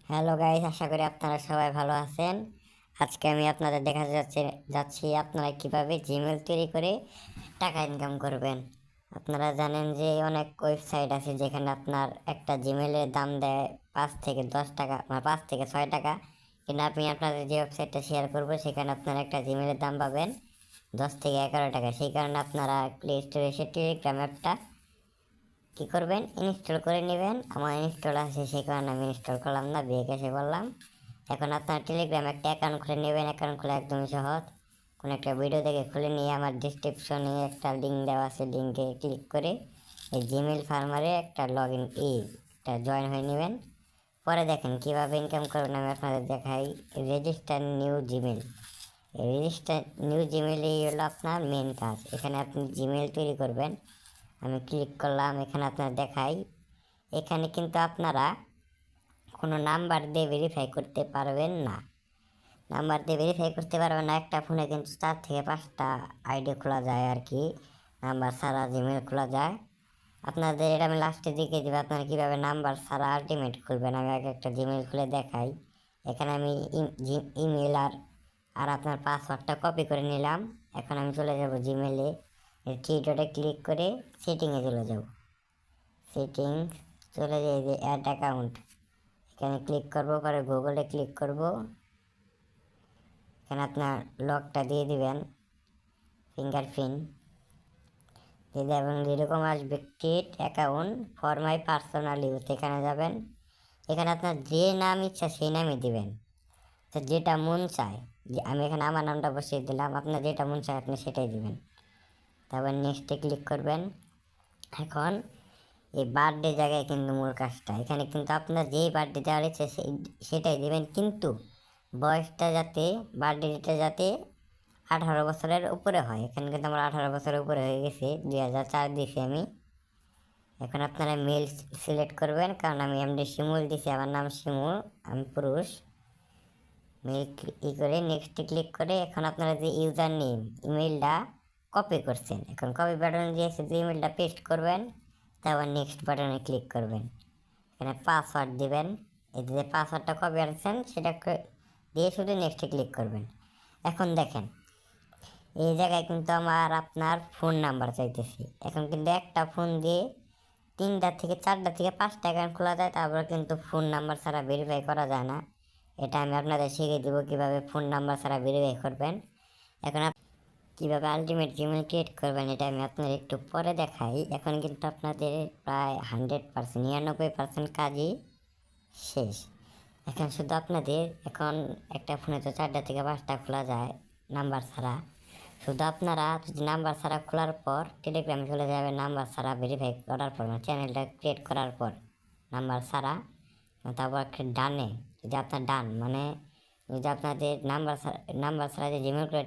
Hello guys, আশা করি আপনারা সবাই ভালো আছেন। আজকে আমি আপনাদের যাচ্ছি আপনারা কিভাবে জিমেল তৈরি করে টাকা ইনকাম করবেন। আপনারা জানেন যে অনেক ওয়েবসাইট আছে যেখানে আপনার একটা জিমেলের দাম দেয় 5 থেকে 10 টাকা, মানে 5 থেকে 6 টাকা। কিন্তু আমি আপনাদের যে ওয়েবসাইটটা শেয়ার করব সেখানে আপনারা একটা জিমেলের দাম পাবেন 10 থেকে 11 টাকা। সেই কারণে আপনারা প্লে স্টোরে এসে টেলিগ্রাম অ্যাপটা কী করবেন, ইনস্টল করে নেবেন। আমার ইনস্টল আছে, সেই কারণে আমি ইনস্টল করলাম না, বিয়ে এসে বললাম। এখন আপনার টেলিগ্রাম একটা অ্যাকাউন্ট খুলে নেবেন। অ্যাকাউন্ট খোলা একদমই সহজ। কোনো একটা ভিডিও দেখে খুলে নিয়ে আমার ডিসক্রিপশনে একটা লিঙ্ক দেওয়া আছে, লিঙ্কে ক্লিক করে এই জিমেল ফার্মারে একটা লগ ইন একটা জয়েন হয়ে নেবেন। পরে দেখেন কীভাবে ইনকাম করবেন আমি আপনাদের দেখাই। Register new Gmail, register new Gmail এই হলো আপনার মেন কাজ। এখানে আপনি জিমেল তৈরি করবেন। আমি ক্লিক করলাম, এখানে আপনার দেখাই। এখানে কিন্তু আপনারা কোনো নাম্বার দিয়ে ভেরিফাই করতে পারবেন না। নাম্বার দিয়ে ভেরিফাই করতে পারবেন না। একটা ফোনে কিন্তু 4 থেকে 5টা আইডি খোলা যায় আর কি, নাম্বার ছাড়া জিমেল খোলা যায়। আপনাদের এটা আমি লাস্টে দিকে দেবো আপনারা কীভাবে নাম্বার ছাড়া আলটিমেট খুলবেন। আমি আগে একটা জিমেল খুলে দেখাই। এখানে আমি ইমেল আর আপনার পাসওয়ার্ডটা কপি করে নিলাম। এখন আমি চলে যাব জিমেলে, থ্রি ডটে ক্লিক করে সেটিংয়ে চলে যাব। সেটিংস চলে যাই যে অ্যাড অ্যাকাউন্ট, এখানে ক্লিক করব। পরে গুগলে ক্লিক করব। এখানে আপনার লকটা দিয়ে দিবেন, ফিঙ্গারপ্রিন্ট দিয়ে দেবেন। যেরকম আসবে create account for my personal use, এখানে যাবেন। এখানে আপনার যে নাম ইচ্ছা সেই নামই দিবেন, তো যেটা মন চায়। যে আমি এখানে আমার নামটা বসিয়ে দিলাম, আপনার যেটা মন চায় আপনি সেটাই দিবেন। তারপর নেক্সটে ক্লিক করবেন। এখন এই বার্থডে জায়গায় কিন্তু মূল কাজটা, এখানে কিন্তু আপনার যেই বার্থডে দেওয়ার ইচ্ছে সেটাই দেবেন, কিন্তু বয়সটা যাতে, বার্থডে ডেটটা যাতে 18 বছরের উপরে হয়। এখানে কিন্তু আমার 18 বছরের উপরে হয়ে গেছে, 2004 দিয়েছি আমি। এখন আপনারা মেল সিলেক্ট করবেন, কারণ আমি এমডি শিমুল দিছি, আমার নাম শিমুল, আমি পুরুষ। মেল করে নেক্সটে ক্লিক করে এখন আপনারা যে ইউজার নেম ইমেলটা কপি করছেন, এখন কপি বাটনে দিয়ে যে ইমেলটা পেস্ট করবেন, তারপর নেক্সট বাটনে ক্লিক করবেন। এখানে পাসওয়ার্ড দিবেন। এই যে পাসওয়ার্ডটা কপি আনছেন সেটা দিয়ে শুধু নেক্সটে ক্লিক করবেন। এখন দেখেন এই জায়গায় কিন্তু আমার আপনার ফোন নাম্বার চাইতেছি। এখন কিন্তু একটা ফোন দিয়ে 3টা থেকে 4টা থেকে 5টা অ্যাকাউন্ট খোলা যায়, তারপর কিন্তু ফোন নাম্বার ছাড়া ভেরিফাই করা যায় না। এটা আমি আপনাদের শিখিয়ে দেবো কীভাবে ফোন নাম্বার ছাড়া ভেরিফাই করবেন। এখন কীভাবে আলটিমেট জিমেল ক্রিয়েট করবেন এটা আমি আপনাদের একটু পরে দেখাই। এখন কিন্তু আপনাদের প্রায় 100%, 99% কাজই শেষ। এখন শুধু আপনাদের, এখন একটা ফোনে তো 4টা থেকে 5টা খোলা যায় নাম্বার ছাড়া। শুধু আপনারা যদি নাম্বার ছাড়া খোলার পর টেলিগ্রামে চলে যাবে, নাম্বার ছাড়া ভেরিফাই করার পর, মানে চ্যানেলটা ক্রিয়েট করার পর নাম্বার ছাড়া। তারপর ডানে যদি আপনার ডান, মানে যদি আপনাদের নাম্বার ছাড়া যে জিমেল করে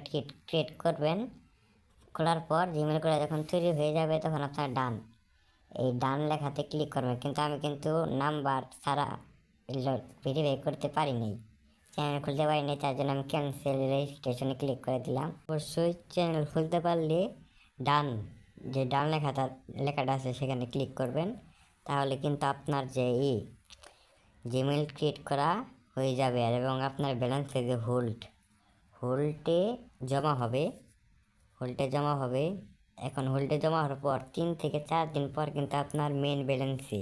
ক্রিয়েট করবেন, খোলার পর জিমেল করে যখন তৈরি হয়ে যাবে তখন আপনার ডান, এই ডান লেখাতে ক্লিক করবেন। কিন্তু আমি কিন্তু নাম্বার ছাড়া ভেরিফাই করতে পারিনি, চ্যানেল খুলতে পারিনি, তার জন্য আমি ক্যান্সেল রেজিস্ট্রেশনে ক্লিক করে দিলাম। অবশ্যই চ্যানেল খুলতে পারলে ডান, যে ডান লেখাটা আছে সেখানে ক্লিক করবেন, তাহলে কিন্তু আপনার যে জিমেল ক্রিয়েট করা হয়ে যাবে। এবং আপনার ব্যালেন্সে যে হোল্ডে জমা হবে। এখন হোল্ডে জমা হওয়ার পর 3 থেকে 4 দিন পর কিন্তু আপনার মেন ব্যালেন্সে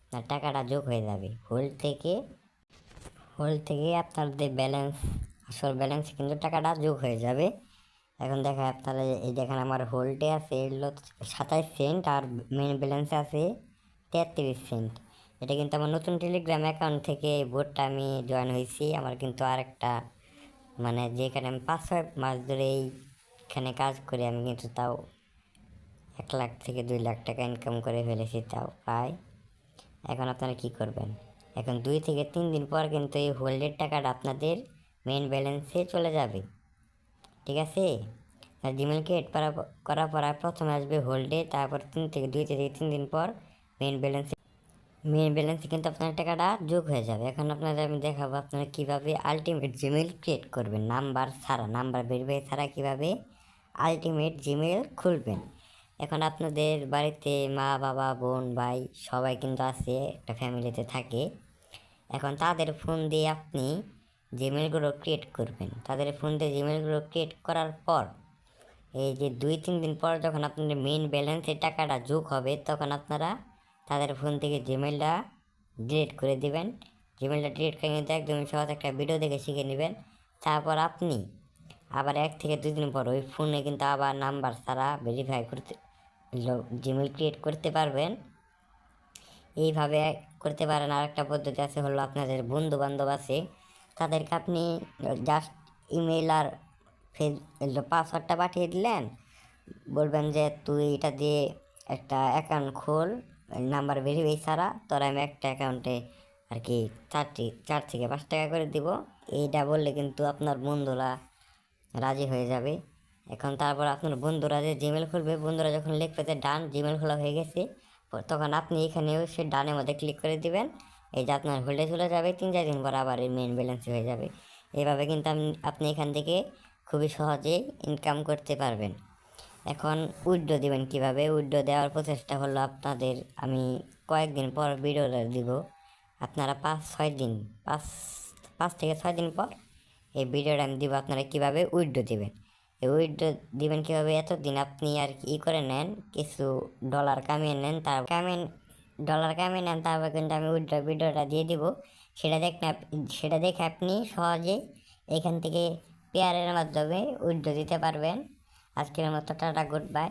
আপনার টাকাটা যোগ হয়ে যাবে। হোল্ড থেকে আপনার যে ব্যালেন্স, আসল ব্যালেন্সে কিন্তু টাকাটা যোগ হয়ে যাবে। এখন দেখা আপনারা এই দেখেন আমার হোল্ডে আছে হলো 27 সেন্ট, আর মেন ব্যালেন্সে আছে 33 সেন্ট। এটা কিন্তু আমার নতুন টেলিগ্রাম অ্যাকাউন্ট থেকে বোর্ডটা আমি জয়েন হয়েছি। আমার কিন্তু আরেকটা, মানে যেখানে আমি 5-6 মাস ধরে এইখানে কাজ করি, আমি কিন্তু তাও 1 লাখ থেকে 2 লাখ টাকা ইনকাম করে ফেলেছি তাও প্রায়। এখন আপনারা কি করবেন, এখন 2 থেকে 3 দিন পর কিন্তু এই হোল্ডের টাকাটা আপনাদের মেন ব্যালেন্সে চলে যাবে, ঠিক আছে। জিমেল ক্রিয়েট করার পর প্রথমে আসবে হোল্ডে, তারপর 2 থেকে 3 দিন পর মেন ব্যালেন্সে কিন্তু আপনার টাকাটা যোগ হয়ে যাবে। এখন আপনাদের আমি দেখাবো আপনারা কীভাবে আলটিমেট জিমেল ক্রিয়েট করবেন, নাম্বার ভেরিফাই ছাড়া কীভাবে আলটিমেট জিমেল খুলবেন। এখন আপনাদের বাড়িতে মা বাবা বোন ভাই সবাই কিন্তু আছে, একটা ফ্যামিলিতে থাকে। এখন তাদের ফোন দিয়ে আপনি জিমেলগুলো ক্রিয়েট করবেন। তাদের ফোন দিয়ে জিমেলগুলো ক্রিয়েট করার পর এই যে 2-3 দিন পর যখন আপনাদের মেইন ব্যালেন্সের টাকাটা যোগ হবে, তখন আপনারা তাদের ফোন থেকে জিমেলটা ডিলিট করে দিবেন। জিমেলটা ডিলিট করে কিন্তু একদমই সহজ, একটা ভিডিও দেখে শিখে নেবেন। তারপর আপনি আবার 1 থেকে 2 দিন পর ওই ফোনে কিন্তু আবার নাম্বার ছাড়া ভেরিফাই করতে জিমেল ক্রিয়েট করতে পারবেন। এইভাবে করতে পারেন। আরেকটা পদ্ধতি আছে, হলো আপনাদের বন্ধু বান্ধব আছে, তাদেরকে আপনি জাস্ট ইমেল আর পাসওয়ার্ডটা পাঠিয়ে দিলেন, বলবেন যে তুই এটা দিয়ে একটা অ্যাকাউন্ট খোল, নাম্বার ভেরিফাই ছাড়া তোর আমি একটা অ্যাকাউন্টে আর কি 4 থেকে 5 টাকা করে দিব। এইটা বললে কিন্তু আপনার বন্ধুরা রাজি হয়ে যাবে। এখন তারপর আপনার বন্ধুরা যে জিমেল খুলবে, বন্ধুরা যখন লিখবে যে ডান, জিমেল খোলা হয়ে গেছে, তখন আপনি এখানেও সে ডানের মধ্যে ক্লিক করে দিবেন। এই যে আপনার হোল্ডে চলে যাবে, 3-4 দিন পর আবার এই মেইন ব্যালেন্স হয়ে যাবে। এইভাবে কিন্তু আপনি এখান থেকে খুবই সহজেই ইনকাম করতে পারবেন। এখন উইথড্র দিবেন কিভাবে? উইথড্র দেওয়ার প্রচেষ্টা হলো আপনাদের আমি কয়েকদিন পর ভিডিওটা দিব। আপনারা 5-6 দিন 5 থেকে 6 দিন পর এই ভিডিওটা আমি দিব, আপনারা কীভাবে উইথড্র দিবেন। এই উইথড্র দিবেন কীভাবে? এতদিন আপনি আর কি করে নেন, কিছু ডলার কামিয়ে নেন, ডলার কামিয়ে নেন, তারপর কিন্তু আমি উইথড্র ভিডিওটা দিয়ে দিব। সেটা দেখে আপনি সহজেই এখান থেকে পেয়ারের মাধ্যমে উইথড্র দিতে পারবেন। আজকের মতো টাটা, গুড বাই।